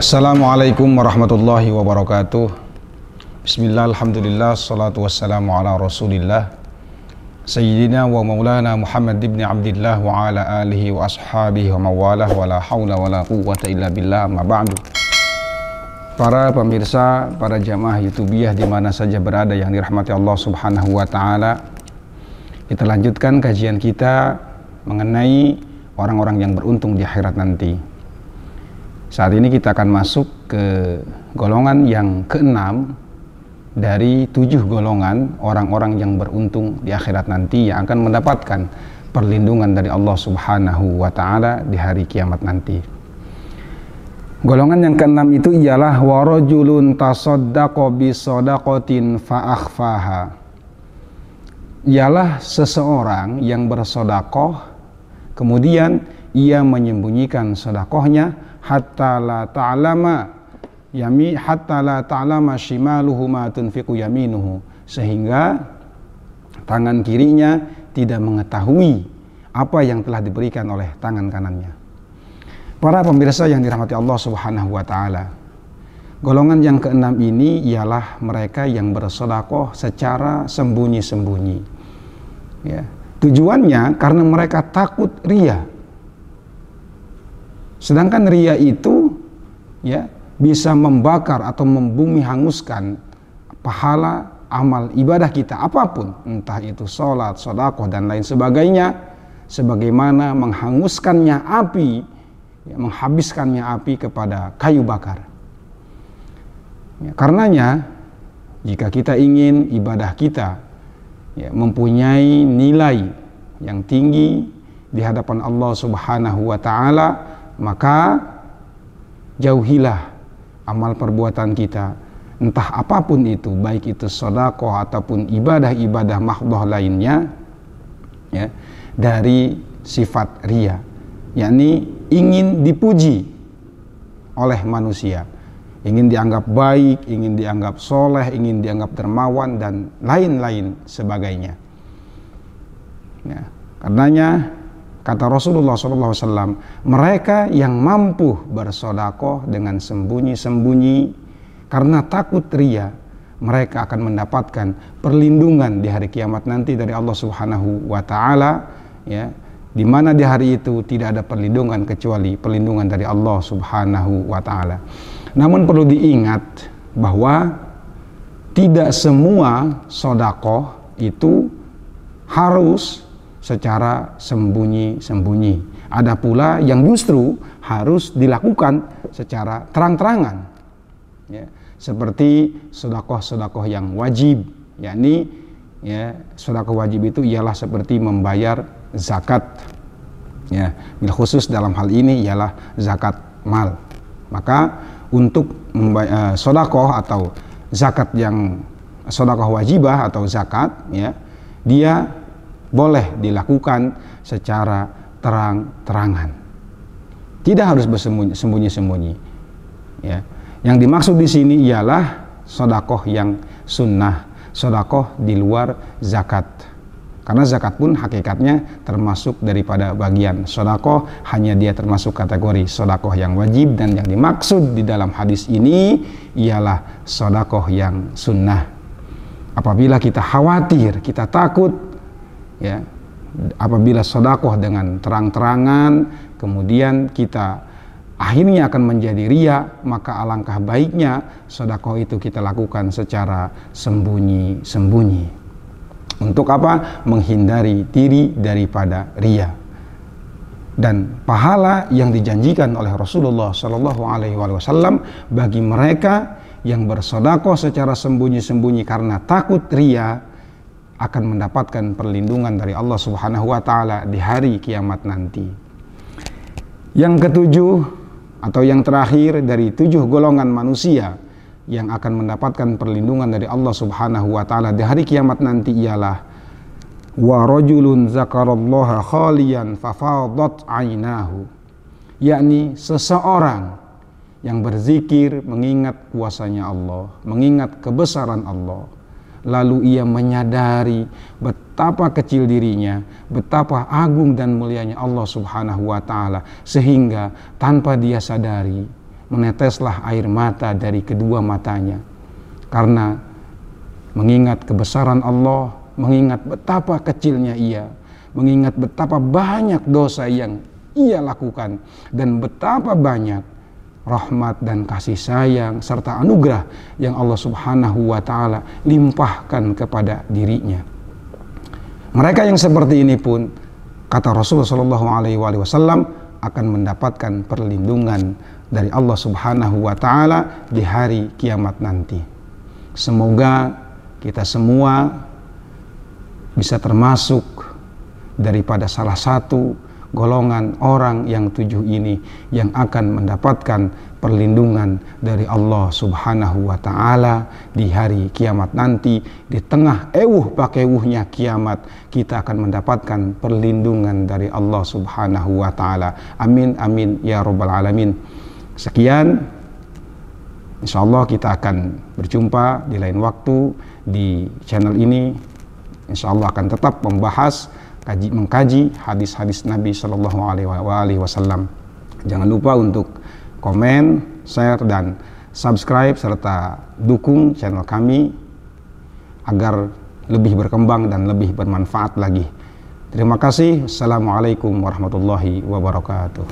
Assalamualaikum warahmatullahi wabarakatuh. Bismillah, alhamdulillah, salatu wassalamu ala rasulillah Sayyidina wa maulana Muhammad ibn Abdillah wa ala alihi wa ashabihi wa mawalah wa la hawla wa la quwwata illa billah, ma ba'du. Para pemirsa, para jamaah YouTubiah di mana saja berada yang dirahmati Allah subhanahu wa ta'ala, kita lanjutkan kajian kita mengenai orang-orang yang beruntung di akhirat nanti. Saat ini kita akan masuk ke golongan yang keenam dari 7 golongan orang-orang yang beruntung di akhirat nanti, yang akan mendapatkan perlindungan dari Allah subhanahu wa ta'ala di hari kiamat nanti. Golongan yang keenam itu ialah warajulun tasaddaqa bisadaqatin fa'akhfaha. Ialah seseorang yang bersedekah kemudian ia menyembunyikan sedekahnya hatta la ta'lama shimaluhu ma tunfiqu yaminuhu, sehingga tangan kirinya tidak mengetahui apa yang telah diberikan oleh tangan kanannya. Para pemirsa yang dirahmati Allah subhanahu wa ta'ala, golongan yang keenam ini ialah mereka yang bersedekah secara sembunyi-sembunyi, ya. Tujuannya karena mereka takut riya. Sedangkan riya itu, ya, bisa membakar atau membumi hanguskan pahala amal ibadah kita apapun, entah itu sholat, sedekah dan lain sebagainya, sebagaimana menghanguskannya api, ya, menghabiskannya api kepada kayu bakar. Ya, karenanya jika kita ingin ibadah kita, ya, mempunyai nilai yang tinggi di hadapan Allah subhanahu wa ta'ala, maka jauhilah amal perbuatan kita, entah apapun itu, baik itu sedekah ataupun ibadah-ibadah mahdhah lainnya, ya, dari sifat riya, yakni ingin dipuji oleh manusia, ingin dianggap baik, ingin dianggap soleh, ingin dianggap dermawan dan lain-lain sebagainya. Ya, karenanya kata Rasulullah SAW, mereka yang mampu bersedekah dengan sembunyi-sembunyi karena takut riya, mereka akan mendapatkan perlindungan di hari kiamat nanti dari Allah Subhanahu wa ta'ala, ya, di mana di hari itu tidak ada perlindungan kecuali perlindungan dari Allah Subhanahu wa ta'ala. Namun perlu diingat bahwa tidak semua sedekah itu harus secara sembunyi-sembunyi. Ada pula yang justru harus dilakukan secara terang-terangan, ya, seperti sedekah-sedekah yang wajib, yakni, ya, sedekah wajib itu ialah seperti membayar zakat, ya, bil khusus dalam hal ini ialah zakat mal. Maka untuk membayar sedekah atau zakat yang sedekah wajibah atau zakat, ya, dia boleh dilakukan secara terang-terangan, tidak harus bersembunyi-sembunyi, ya. Yang dimaksud di sini ialah sedekah yang sunnah, sedekah di luar zakat, karena zakat pun hakikatnya termasuk daripada bagian sedekah, hanya dia termasuk kategori sedekah yang wajib, dan yang dimaksud di dalam hadis ini ialah sedekah yang sunnah. Apabila kita khawatir, kita takut, ya, apabila sedekah dengan terang-terangan kemudian kita akhirnya akan menjadi riya, maka alangkah baiknya sedekah itu kita lakukan secara sembunyi-sembunyi. Untuk apa? Menghindari diri daripada riya. Dan pahala yang dijanjikan oleh Rasulullah Shallallahu Alaihi Wasallam bagi mereka yang bersedekah secara sembunyi-sembunyi karena takut riya akan mendapatkan perlindungan dari Allah Subhanahu wa ta'ala di hari kiamat nanti. Yang ketujuh atau yang terakhir dari 7 golongan manusia yang akan mendapatkan perlindungan dari Allah Subhanahu wa ta'ala di hari kiamat nanti ialah wa rajulun zakarallaha khaliyan fafadat ainahu, yakni seseorang yang berzikir mengingat kuasanya Allah, mengingat kebesaran Allah, lalu ia menyadari betapa kecil dirinya, betapa agung dan mulianya Allah Subhanahu wa ta'ala, sehingga tanpa dia sadari meneteslah air mata dari kedua matanya karena mengingat kebesaran Allah, mengingat betapa kecilnya ia, mengingat betapa banyak dosa yang ia lakukan, dan betapa banyak rahmat dan kasih sayang serta anugerah yang Allah Subhanahu wa Ta'ala limpahkan kepada dirinya. Mereka yang seperti ini pun, kata Rasulullah SAW, akan mendapatkan perlindungan dari Allah Subhanahu wa Ta'ala di hari kiamat nanti. Semoga kita semua bisa termasuk daripada salah satu golongan orang yang 7 ini yang akan mendapatkan perlindungan dari Allah Subhanahu wa Ta'ala di hari kiamat nanti. Di tengah pakewuhnya kiamat, kita akan mendapatkan perlindungan dari Allah Subhanahu wa Ta'ala. Amin amin ya rabbal alamin. Sekian, insyaallah kita akan berjumpa di lain waktu di channel ini. Insyaallah akan tetap membahas, mengkaji hadis-hadis Nabi Shallallahu Alaihi Wasallam. Jangan lupa untuk komen, share, dan subscribe serta dukung channel kami agar lebih berkembang dan lebih bermanfaat lagi. Terima kasih. Assalamualaikum warahmatullahi wabarakatuh.